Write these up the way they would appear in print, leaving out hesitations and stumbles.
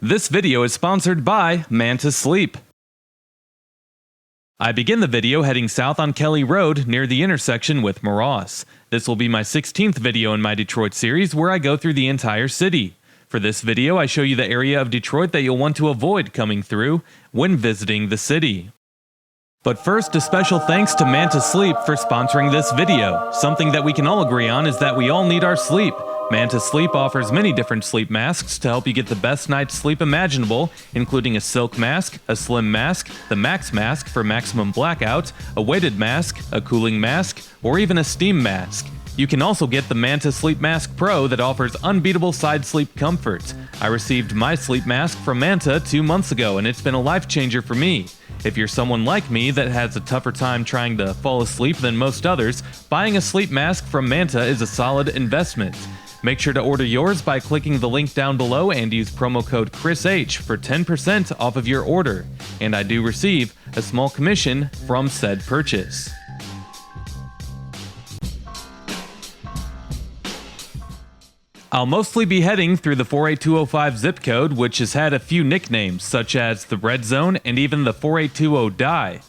This video is sponsored by Manta Sleep. I begin the video heading south on Kelly Road near the intersection with Mayoral. This will be my 16th video in my Detroit series where I go through the entire city. For this video, I show you the area of Detroit that you'll want to avoid coming through when visiting the city. But first, a special thanks to Manta Sleep for sponsoring this video. Something that we can all agree on is that we all need our sleep. Manta Sleep offers many different sleep masks to help you get the best night's sleep imaginable, including a silk mask, a slim mask, the max mask for maximum blackout, a weighted mask, a cooling mask, or even a steam mask. You can also get the Manta Sleep Mask Pro that offers unbeatable side sleep comfort. I received my sleep mask from Manta 2 months ago, and it's been a life changer for me. If you're someone like me that has a tougher time trying to fall asleep than most others, buying a sleep mask from Manta is a solid investment. Make sure to order yours by clicking the link down below and use promo code CHRISH for 10% off of your order. And I do receive a small commission from said purchase. I'll mostly be heading through the 48205 zip code, which has had a few nicknames, such as the Red Zone and even the 4820 Die.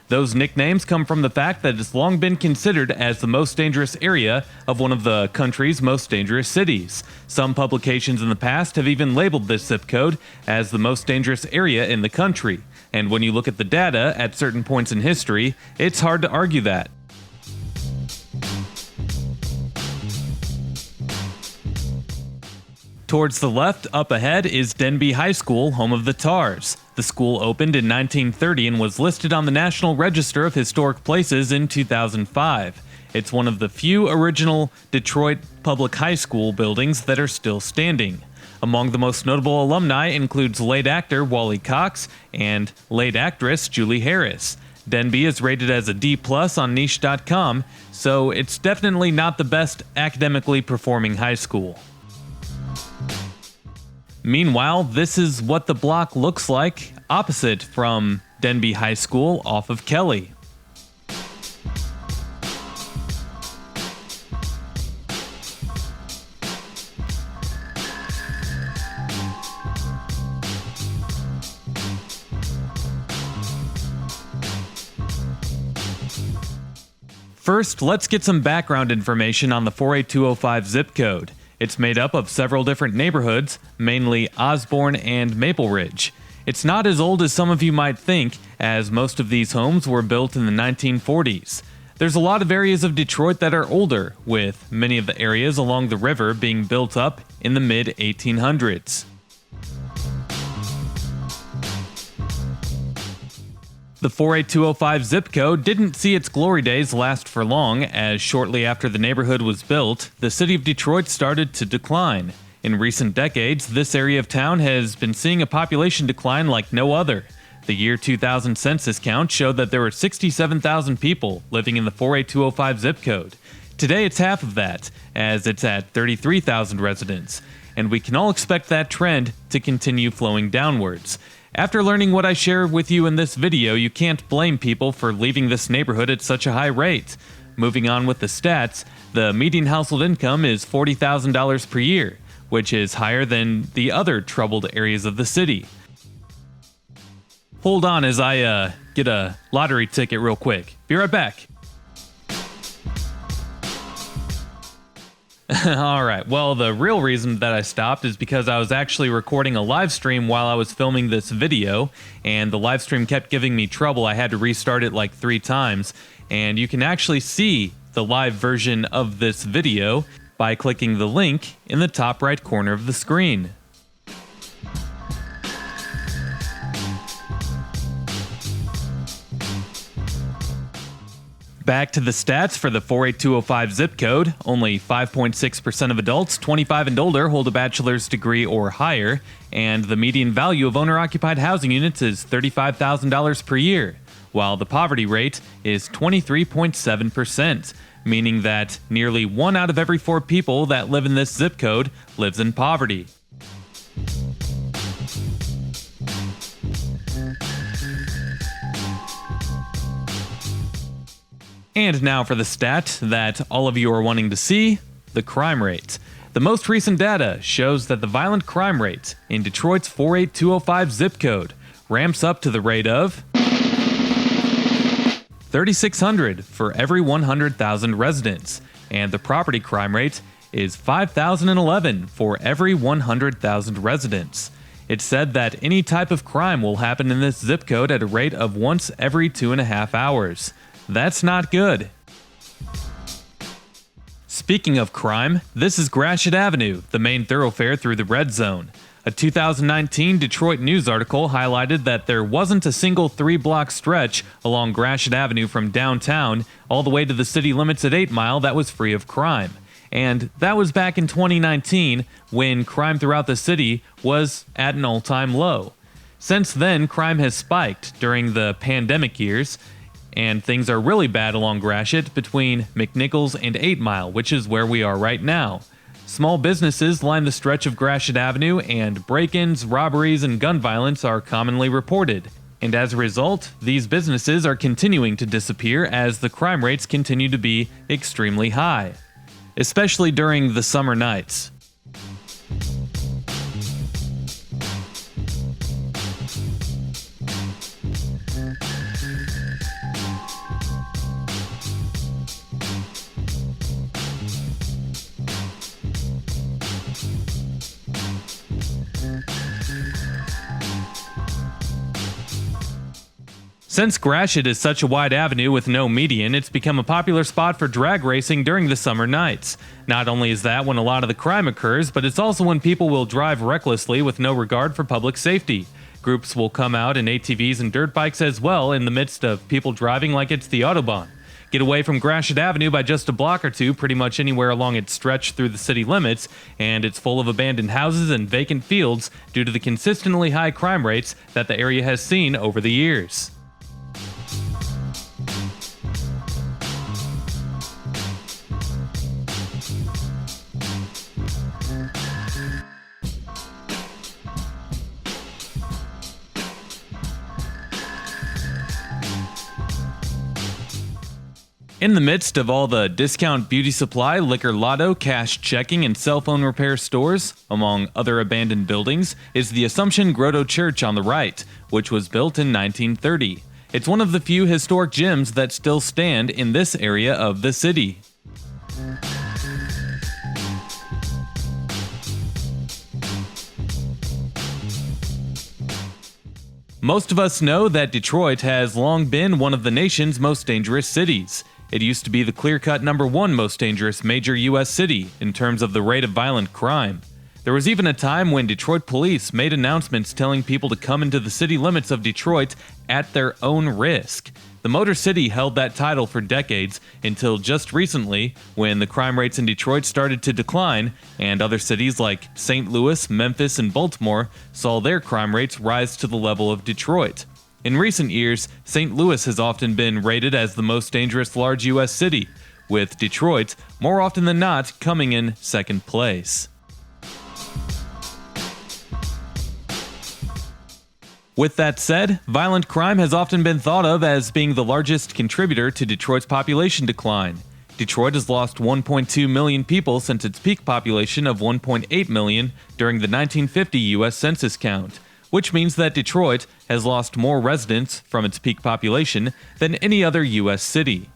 Those nicknames come from the fact that it's long been considered as the most dangerous area of one of the country's most dangerous cities. Some publications in the past have even labeled this zip code as the most dangerous area in the country. And when you look at the data at certain points in history, it's hard to argue that. Towards the left, up ahead, is Denby High School, home of the Tars. The school opened in 1930 and was listed on the National Register of Historic Places in 2005. It's one of the few original Detroit public high school buildings that are still standing. Among the most notable alumni includes late actor Wally Cox and late actress Julie Harris. Denby is rated as a D+ on niche.com, so it's definitely not the best academically performing high school. Meanwhile, this is what the block looks like opposite from Denby High School off of Kelly. First, let's get some background information on the 48205 zip code. It's made up of several different neighborhoods, mainly Osborne and Maple Ridge. It's not as old as some of you might think, as most of these homes were built in the 1940s. There's a lot of areas of Detroit that are older, with many of the areas along the river being built up in the mid-1800s. The 48205 zip code didn't see its glory days last for long, as shortly after the neighborhood was built, the city of Detroit started to decline. In recent decades, this area of town has been seeing a population decline like no other. The year 2000 census count showed that there were 67,000 people living in the 48205 zip code. Today it's half of that, as it's at 33,000 residents, and we can all expect that trend to continue flowing downwards. After learning what I share with you in this video, you can't blame people for leaving this neighborhood at such a high rate. Moving on with the stats, the median household income is $40,000 per year, which is higher than the other troubled areas of the city. Hold on as I get a lottery ticket real quick. Be right back. Alright, well, the real reason that I stopped is because I was actually recording a live stream while I was filming this video, and the live stream kept giving me trouble. I had to restart it like 3 times, and you can actually see the live version of this video by clicking the link in the top right corner of the screen. Back to the stats for the 48205 zip code. Only 5.6% of adults 25 and older hold a bachelor's degree or higher, and the median value of owner-occupied housing units is $35,000 per year, while the poverty rate is 23.7%, meaning that nearly 1 out of every 4 people that live in this zip code lives in poverty. And now for the stat that all of you are wanting to see, the crime rate. The most recent data shows that the violent crime rate in Detroit's 48205 zip code ramps up to the rate of 3,600 for every 100,000 residents, and the property crime rate is 5,011 for every 100,000 residents. It's said that any type of crime will happen in this zip code at a rate of once every 2.5 hours. That's not good. Speaking of crime, this is Gratiot Avenue, the main thoroughfare through the red zone. A 2019 Detroit News article highlighted that there wasn't a single 3-block stretch along Gratiot Avenue from downtown all the way to the city limits at 8 Mile that was free of crime. And that was back in 2019 when crime throughout the city was at an all-time low. Since then, crime has spiked during the pandemic years, and things are really bad along Gratiot between McNichols and 8 Mile, which is where we are right now. Small businesses line the stretch of Gratiot Avenue, and break-ins, robberies, and gun violence are commonly reported. And as a result, these businesses are continuing to disappear as the crime rates continue to be extremely high, especially during the summer nights. Since Gratiot is such a wide avenue with no median, it's become a popular spot for drag racing during the summer nights. Not only is that when a lot of the crime occurs, but it's also when people will drive recklessly with no regard for public safety. Groups will come out in ATVs and dirt bikes as well in the midst of people driving like it's the Autobahn. Get away from Gratiot Avenue by just a block or two pretty much anywhere along its stretch through the city limits, and it's full of abandoned houses and vacant fields due to the consistently high crime rates that the area has seen over the years. In the midst of all the discount beauty supply, liquor lotto, cash checking, and cell phone repair stores, among other abandoned buildings, is the Assumption Grotto Church on the right, which was built in 1930. It's one of the few historic gyms that still stand in this area of the city. Most of us know that Detroit has long been one of the nation's most dangerous cities. It used to be the clear-cut #1 most dangerous major U.S. city in terms of the rate of violent crime. There was even a time when Detroit police made announcements telling people to come into the city limits of Detroit at their own risk. The Motor City held that title for decades until just recently, when the crime rates in Detroit started to decline, and other cities like St. Louis, Memphis, and Baltimore saw their crime rates rise to the level of Detroit. In recent years, St. Louis has often been rated as the most dangerous large U.S. city, with Detroit, more often than not, coming in second place. With that said, violent crime has often been thought of as being the largest contributor to Detroit's population decline. Detroit has lost 1.2 million people since its peak population of 1.8 million during the 1950 U.S. Census count, which means that Detroit has lost more residents from its peak population than any other U.S. city.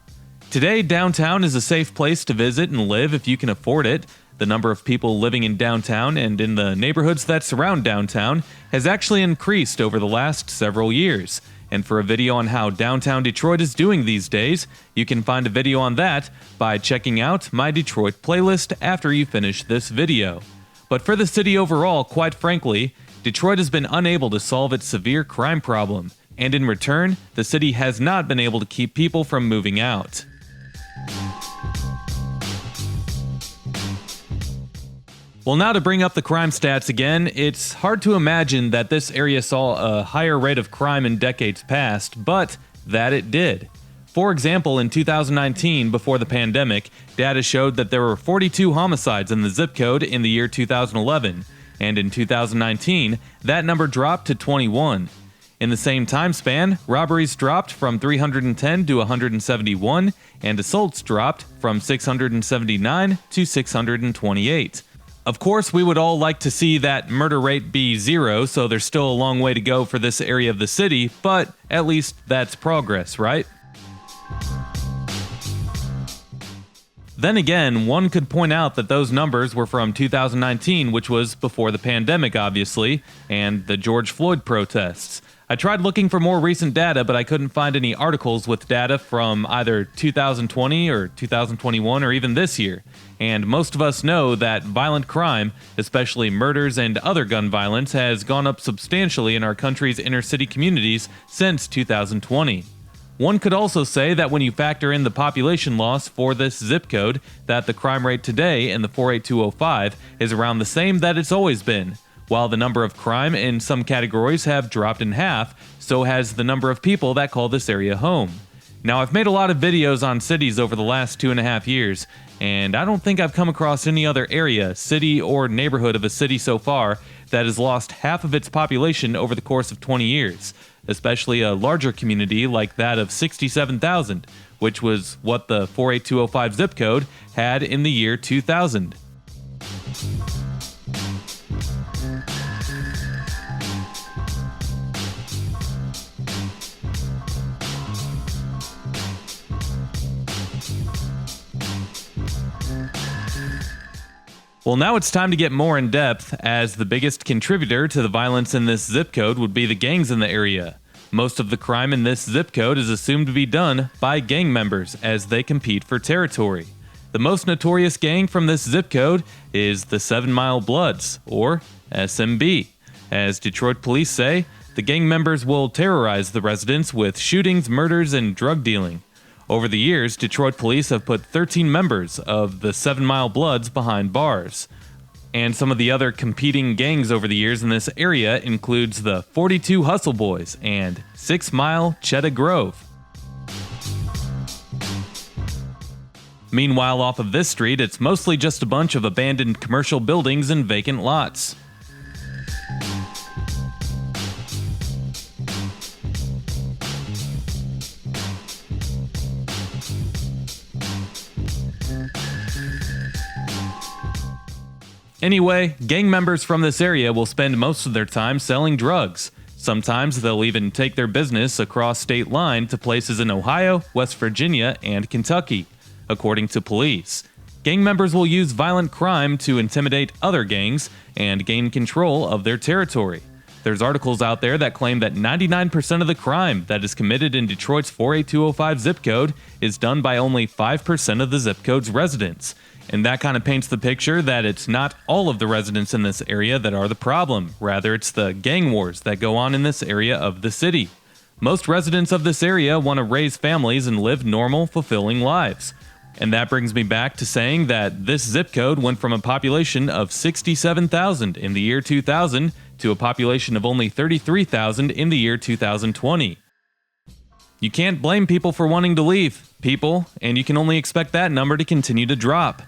Today, downtown is a safe place to visit and live if you can afford it. The number of people living in downtown and in the neighborhoods that surround downtown has actually increased over the last several years. And for a video on how downtown Detroit is doing these days, you can find a video on that by checking out my Detroit playlist after you finish this video. But for the city overall, quite frankly, Detroit has been unable to solve its severe crime problem, and in return, the city has not been able to keep people from moving out. Well, now to bring up the crime stats again, it's hard to imagine that this area saw a higher rate of crime in decades past, but that it did. For example, in 2019, before the pandemic, data showed that there were 42 homicides in the zip code in the year 2011. And in 2019, that number dropped to 21. In the same time span, robberies dropped from 310 to 171, and assaults dropped from 679 to 628. Of course, we would all like to see that murder rate be zero, so there's still a long way to go for this area of the city, but at least that's progress, right? Then again, one could point out that those numbers were from 2019, which was before the pandemic, obviously, and the George Floyd protests. I tried looking for more recent data, but I couldn't find any articles with data from either 2020 or 2021 or even this year. And most of us know that violent crime, especially murders and other gun violence, has gone up substantially in our country's inner city communities since 2020. One could also say that when you factor in the population loss for this zip code, that the crime rate today in the 48205 is around the same that it's always been. While the number of crime in some categories have dropped in half, so has the number of people that call this area home. Now, I've made a lot of videos on cities over the last 2.5 years, and I don't think I've come across any other area, city, or neighborhood of a city so far that has lost half of its population over the course of 20 years, especially a larger community like that of 67,000, which was what the 48205 zip code had in the year 2000. Well, now it's time to get more in depth, as the biggest contributor to the violence in this zip code would be the gangs in the area. Most of the crime in this zip code is assumed to be done by gang members as they compete for territory. The most notorious gang from this zip code is the 7 Mile Bloods, or SMB. As Detroit police say, the gang members will terrorize the residents with shootings, murders, and drug dealing. Over the years, Detroit police have put 13 members of the 7 Mile Bloods behind bars. And some of the other competing gangs over the years in this area includes the 42 Hustle Boys and 6 Mile Cheddar Grove. Meanwhile, off of this street, it's mostly just a bunch of abandoned commercial buildings and vacant lots. Anyway, gang members from this area will spend most of their time selling drugs. Sometimes they'll even take their business across state line to places in Ohio, West Virginia, and Kentucky, according to police. Gang members will use violent crime to intimidate other gangs and gain control of their territory. There's articles out there that claim that 99% of the crime that is committed in Detroit's 48205 zip code is done by only 5% of the zip code's residents. And that kind of paints the picture that it's not all of the residents in this area that are the problem. Rather, it's the gang wars that go on in this area of the city. Most residents of this area want to raise families and live normal, fulfilling lives. And that brings me back to saying that this zip code went from a population of 67,000 in the year 2000 to a population of only 33,000 in the year 2020. You can't blame people for wanting to leave, people, and you can only expect that number to continue to drop.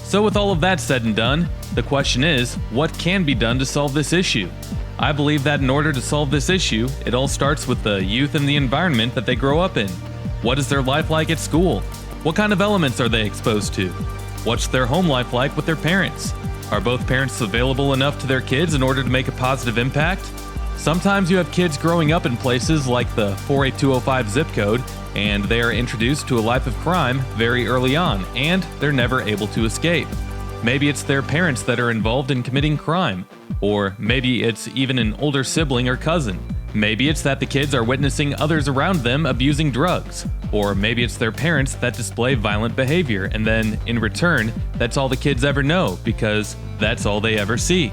So with all of that said and done, the question is, what can be done to solve this issue? I believe that in order to solve this issue, it all starts with the youth and the environment that they grow up in. What is their life like at school? What kind of elements are they exposed to? What's their home life like with their parents? Are both parents available enough to their kids in order to make a positive impact? Sometimes you have kids growing up in places like the 48205 zip code, and they are introduced to a life of crime very early on, and they're never able to escape. Maybe it's their parents that are involved in committing crime, or maybe it's even an older sibling or cousin. Maybe it's that the kids are witnessing others around them abusing drugs, or maybe it's their parents that display violent behavior, and then, in return, that's all the kids ever know because that's all they ever see.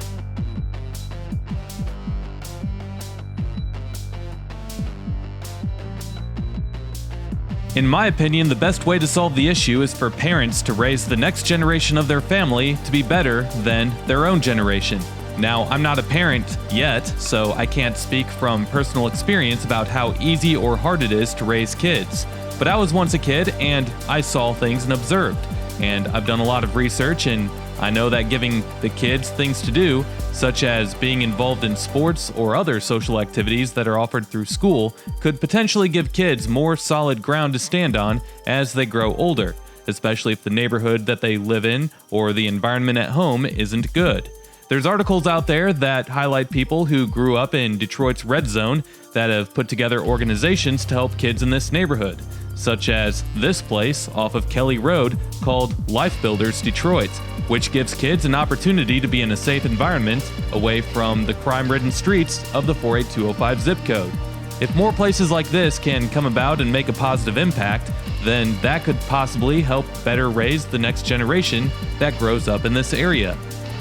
In my opinion, the best way to solve the issue is for parents to raise the next generation of their family to be better than their own generation. Now, I'm not a parent yet, so I can't speak from personal experience about how easy or hard it is to raise kids. But I was once a kid, and I saw things and observed. And I've done a lot of research, and I know that giving the kids things to do, such as being involved in sports or other social activities that are offered through school, could potentially give kids more solid ground to stand on as they grow older, especially if the neighborhood that they live in or the environment at home isn't good. There's articles out there that highlight people who grew up in Detroit's red zone that have put together organizations to help kids in this neighborhood, such as this place off of Kelly Road called Life Builders Detroit, which gives kids an opportunity to be in a safe environment away from the crime-ridden streets of the 48205 zip code. If more places like this can come about and make a positive impact, then that could possibly help better raise the next generation that grows up in this area.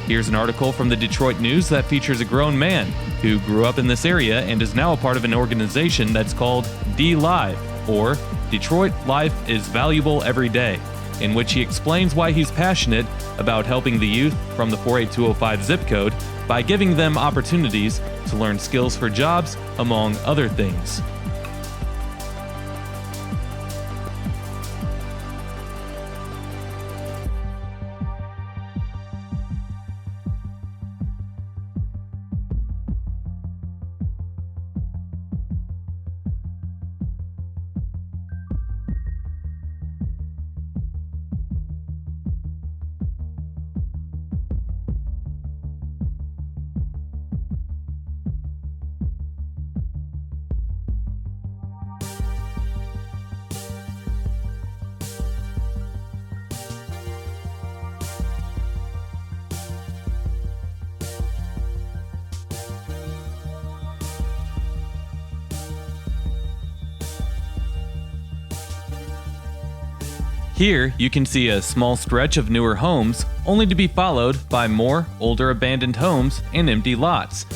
Here's an article from the Detroit News that features a grown man who grew up in this area and is now a part of an organization that's called D-Live, or Detroit Life is Valuable Every Day, in which he explains why he's passionate about helping the youth from the 48205 zip code by giving them opportunities to learn skills for jobs, among other things. Here, you can see a small stretch of newer homes, only to be followed by more older abandoned homes and empty lots.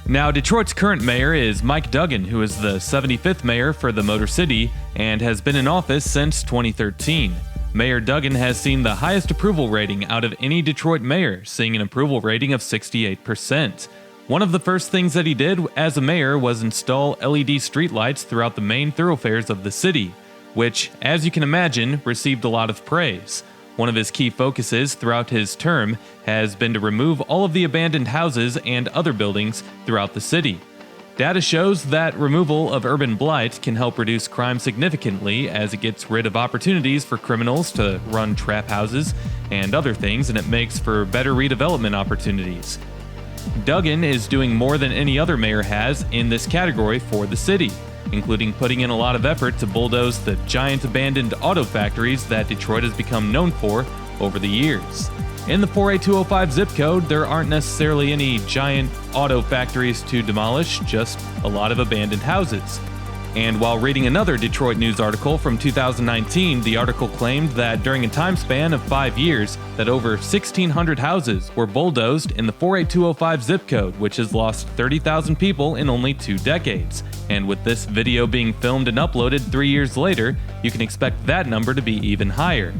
Now, Detroit's current mayor is Mike Duggan, who is the 75th mayor for the Motor City and has been in office since 2013. Mayor Duggan has seen the highest approval rating out of any Detroit mayor, seeing an approval rating of 68%. One of the first things that he did as a mayor was install LED streetlights throughout the main thoroughfares of the city, which, as you can imagine, received a lot of praise. One of his key focuses throughout his term has been to remove all of the abandoned houses and other buildings throughout the city. Data shows that removal of urban blight can help reduce crime significantly as it gets rid of opportunities for criminals to run trap houses and other things, and it makes for better redevelopment opportunities. Duggan is doing more than any other mayor has in this category for the city, including putting in a lot of effort to bulldoze the giant abandoned auto factories that Detroit has become known for over the years. In the 48205 zip code, there aren't necessarily any giant auto factories to demolish, just a lot of abandoned houses. And while reading another Detroit News article from 2019, the article claimed that during a time span of 5 years, that over 1,600 houses were bulldozed in the 48205 zip code, which has lost 30,000 people in only 2 decades. And with this video being filmed and uploaded 3 years later, you can expect that number to be even higher.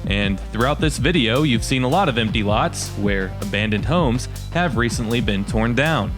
And throughout this video, you've seen a lot of empty lots where abandoned homes have recently been torn down.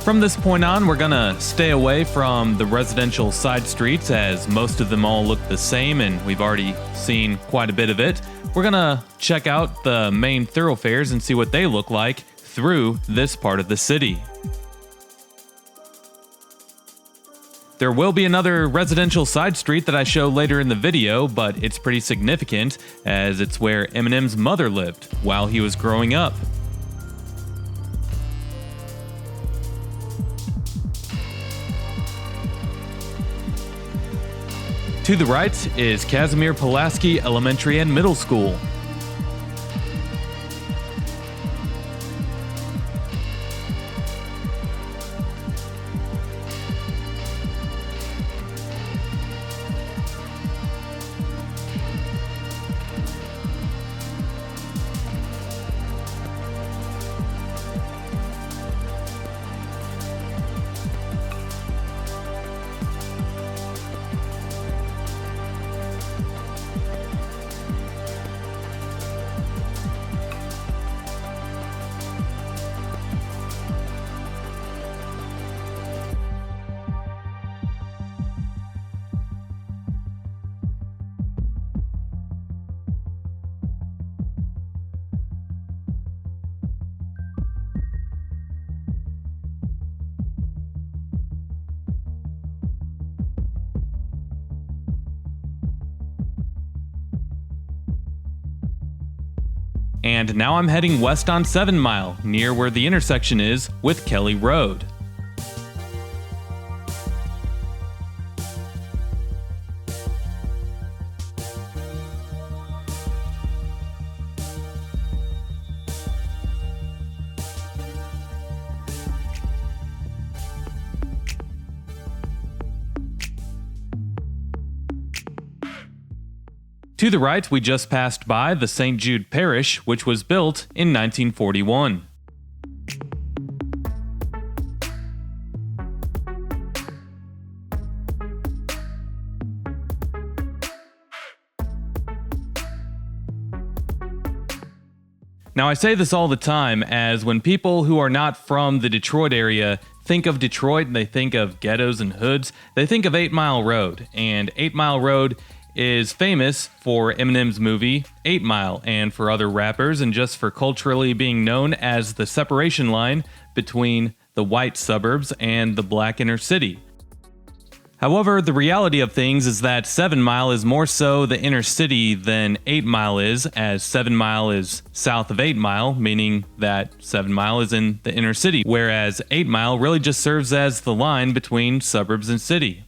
From this point on, we're gonna stay away from the residential side streets as most of them all look the same and we've already seen quite a bit of it. We're gonna check out the main thoroughfares and see what they look like through this part of the city. There will be another residential side street that I show later in the video, but it's pretty significant as it's where Eminem's mother lived while he was growing up. To the right is Casimir Pulaski Elementary and Middle School. And now I'm heading west on 7 Mile, near where the intersection is with Kelly Road. To the right, we just passed by the St. Jude Parish, which was built in 1941. Now, I say this all the time, as when people who are not from the Detroit area think of Detroit and they think of ghettos and hoods, they think of 8 Mile Road, and 8 Mile Road is famous for Eminem's movie 8 Mile and for other rappers, and just for culturally being known as the separation line between the white suburbs and the black inner city. However, the reality of things is that 7 Mile is more so the inner city than 8 Mile is, as 7 Mile is south of 8 Mile, meaning that 7 Mile is in the inner city, whereas 8 Mile really just serves as the line between suburbs and city.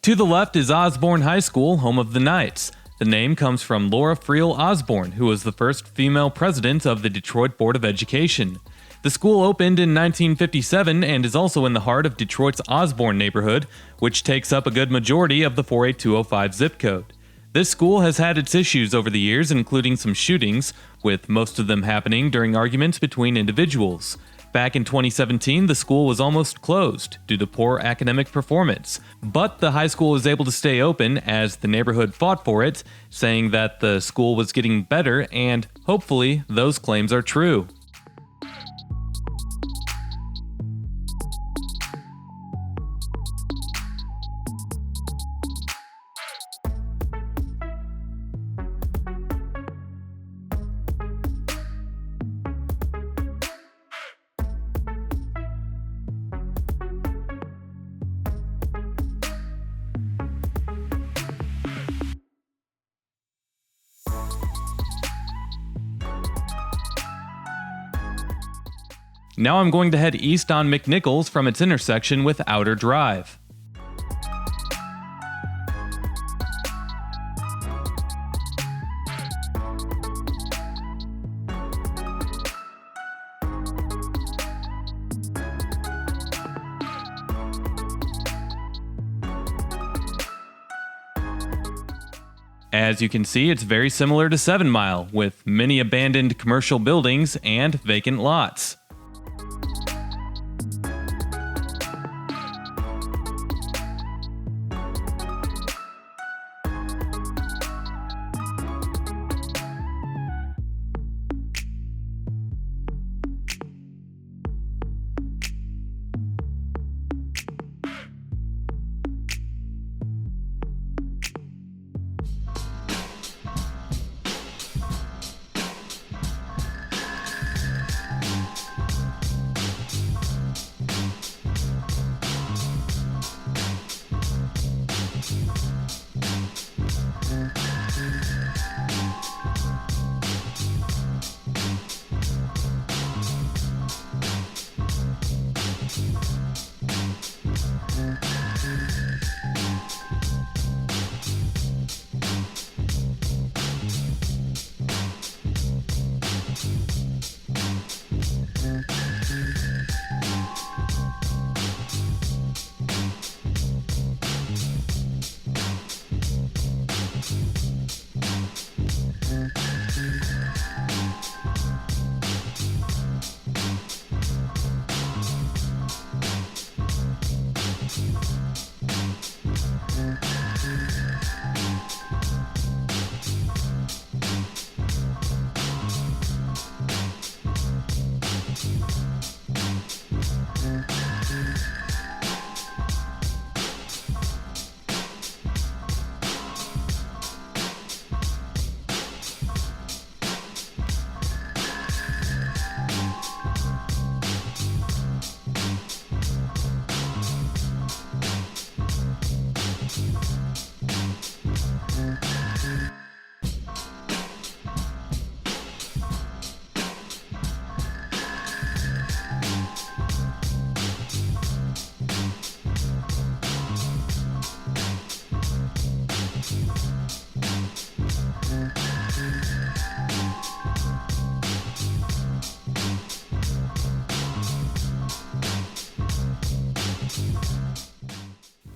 To the left is Osborne High School, home of the Knights. The name comes from Laura Friel Osborne, who was the first female president of the Detroit Board of Education. The school opened in 1957 and is also in the heart of Detroit's Osborne neighborhood, which takes up a good majority of the 48205 zip code. This school has had its issues over the years, including some shootings, with most of them happening during arguments between individuals. Back in 2017, the school was almost closed due to poor academic performance, but the high school was able to stay open as the neighborhood fought for it, saying that the school was getting better, and hopefully those claims are true. Now I'm going to head east on McNichols from its intersection with Outer Drive. As you can see, it's very similar to 7 Mile, with many abandoned commercial buildings and vacant lots.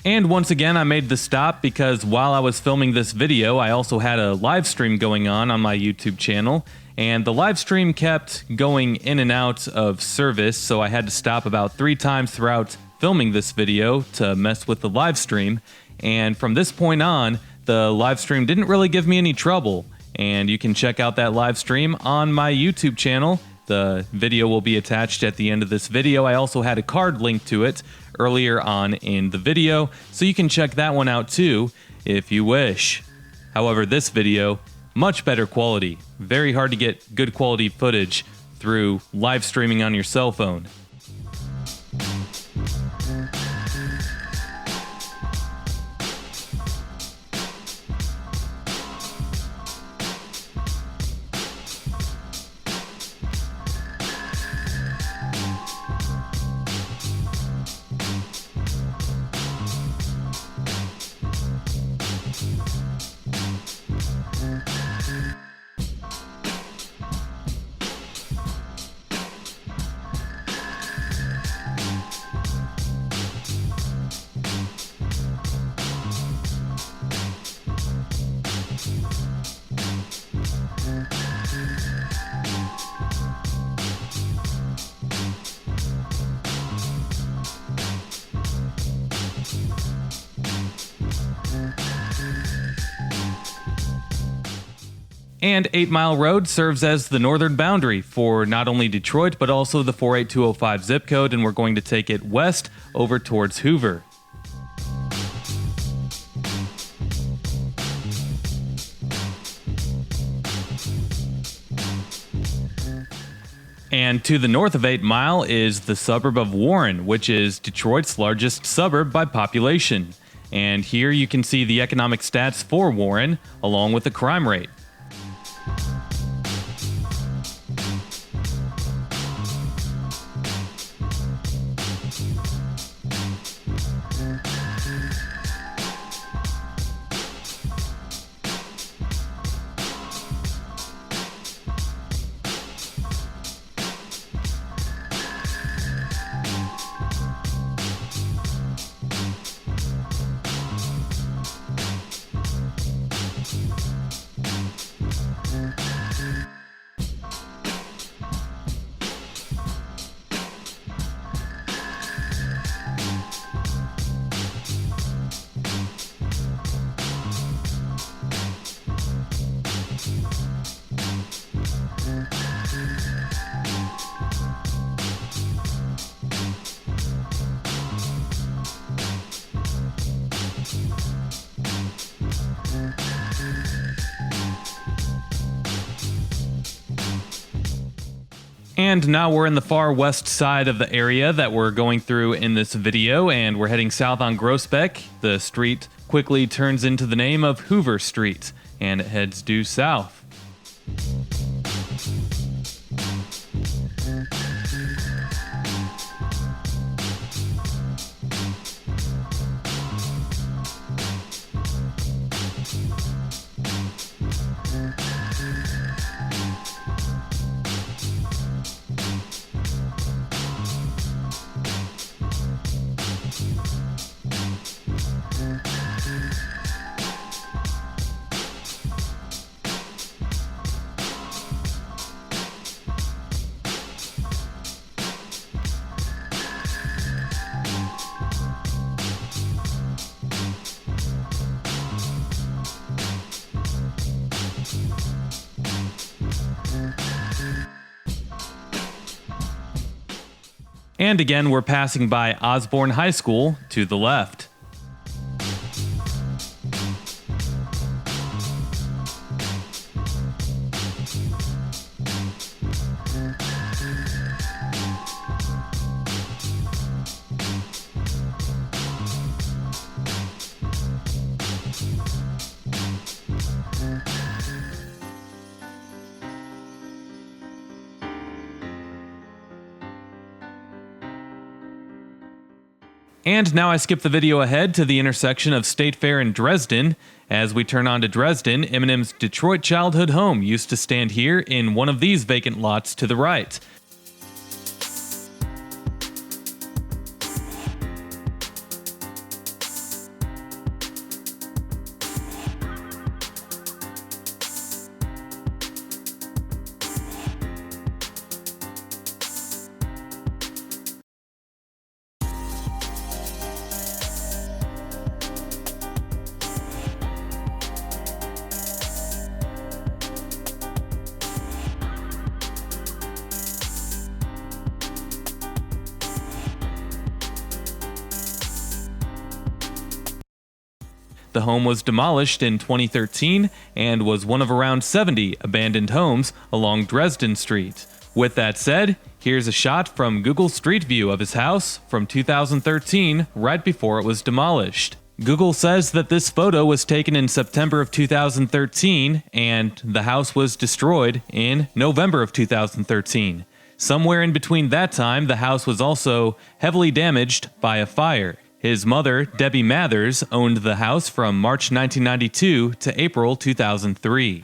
And once again, I made the stop because while I was filming this video, I also had a live stream going on my YouTube channel, and the live stream kept going in and out of service, so I had to stop about 3 times throughout filming this video to mess with the live stream. And from this point on, the live stream didn't really give me any trouble, and you can check out that live stream on my YouTube channel. The video will be attached at the end of this video. I also had a card linked to it earlier on in the video, so you can check that one out too if you wish. However, this video, much better quality. Very hard to get good quality footage through live streaming on your cell phone. And 8 Mile Road serves as the northern boundary for not only Detroit, but also the 48205 zip code, and we're going to take it west over towards Hoover. And to the north of 8 Mile is the suburb of Warren, which is Detroit's largest suburb by population. And here you can see the economic stats for Warren, along with the crime rate. And now we're in the far west side of the area that we're going through in this video, and we're heading south on Groesbeck. The street quickly turns into the name of Hoover Street, and it heads due south. And again, we're passing by Osborne High School to the left. And now I skip the video ahead to the intersection of State Fair and Dresden. As we turn on to Dresden, Eminem's Detroit childhood home used to stand here in one of these vacant lots to the right. The home was demolished in 2013 and was one of around 70 abandoned homes along Dresden Street. With that said, here's a shot from Google Street View of his house from 2013, right before it was demolished. Google says that this photo was taken in September of 2013 and the house was destroyed in November of 2013. Somewhere in between that time, the house was also heavily damaged by a fire. His mother, Debbie Mathers, owned the house from March 1992 to April 2003.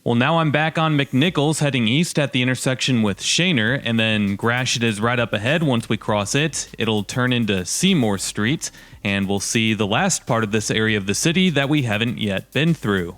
Well, now I'm back on McNichols heading east at the intersection with Shaner, and then Gratiot is right up ahead. Once we cross it, it'll turn into Seymour Street, and we'll see the last part of this area of the city that we haven't yet been through.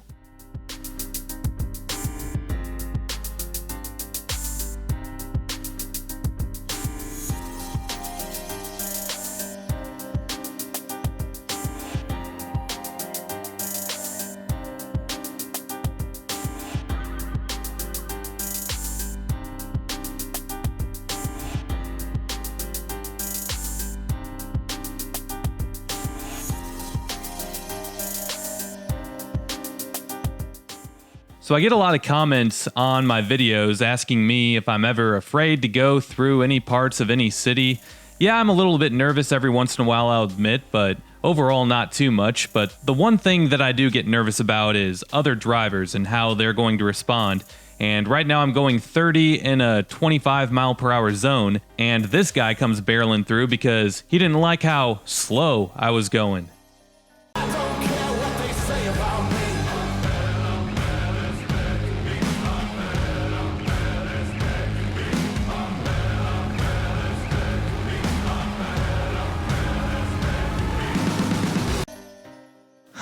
So I get a lot of comments on my videos asking me if I'm ever afraid to go through any parts of any city. Yeah, I'm a little bit nervous every once in a while, I'll admit, but overall not too much. But the one thing that I do get nervous about is other drivers and how they're going to respond. And right now I'm going 30 in a 25 mile per hour zone, and this guy comes barreling through because he didn't like how slow I was going.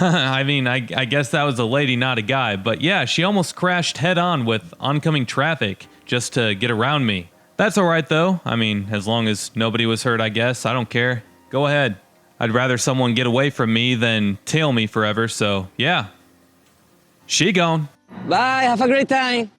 I mean, I guess that was a lady, not a guy, but yeah, she almost crashed head-on with oncoming traffic just to get around me. That's alright though, I mean, as long as nobody was hurt, I guess, I don't care. Go ahead. I'd rather someone get away from me than tail me forever, so yeah. She gone. Bye, have a great time.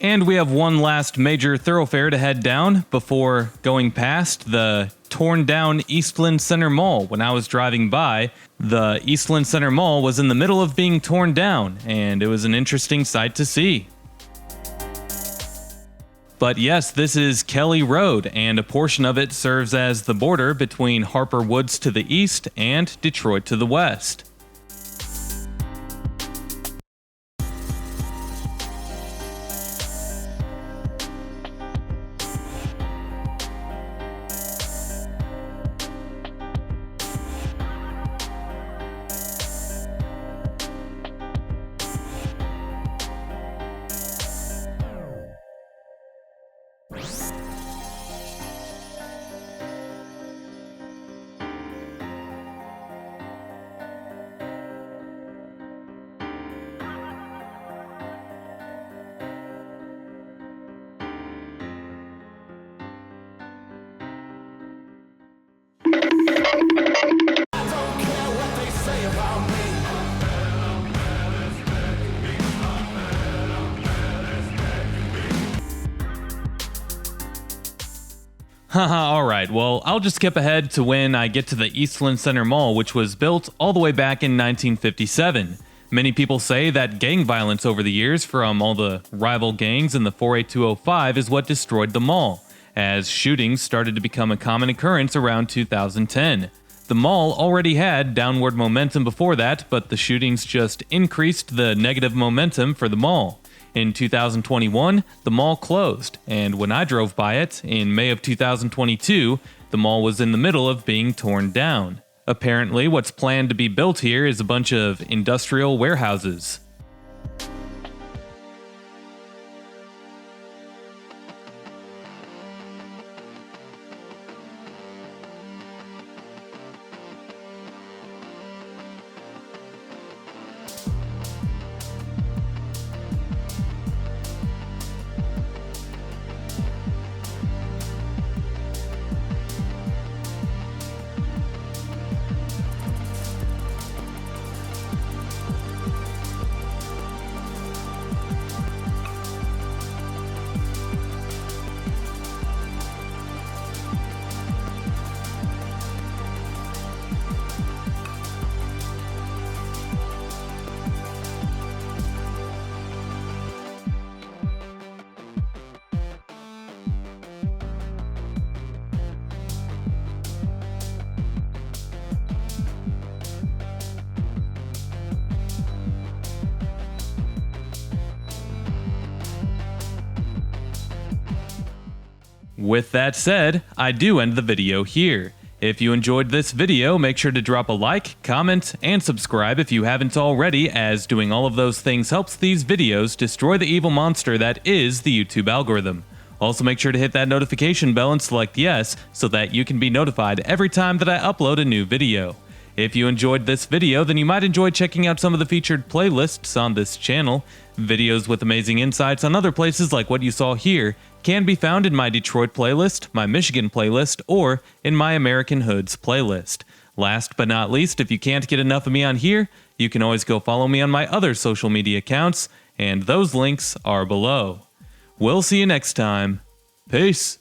And we have one last major thoroughfare to head down before going past the torn down Eastland Center Mall. When I was driving by, the Eastland Center Mall was in the middle of being torn down, and it was an interesting sight to see. But yes, this is Kelly Road, and a portion of it serves as the border between Harper Woods to the east and Detroit to the west. Haha, alright, well, I'll just skip ahead to when I get to the Eastland Center Mall, which was built all the way back in 1957. Many people say that gang violence over the years from all the rival gangs in the 48205 is what destroyed the mall, as shootings started to become a common occurrence around 2010. The mall already had downward momentum before that, but the shootings just increased the negative momentum for the mall. In 2021, the mall closed, and when I drove by it, in May of 2022, the mall was in the middle of being torn down. Apparently, what's planned to be built here is a bunch of industrial warehouses. With that said, I do end the video here. If you enjoyed this video, make sure to drop a like, comment, and subscribe if you haven't already, as doing all of those things helps these videos destroy the evil monster that is the YouTube algorithm. Also make sure to hit that notification bell and select yes, so that you can be notified every time that I upload a new video. If you enjoyed this video, then you might enjoy checking out some of the featured playlists on this channel. Videos with amazing insights on other places like what you saw here can be found in my Detroit playlist, my Michigan playlist, or in my American Hoods playlist. Last but not least, if you can't get enough of me on here, you can always go follow me on my other social media accounts, and those links are below. We'll see you next time. Peace.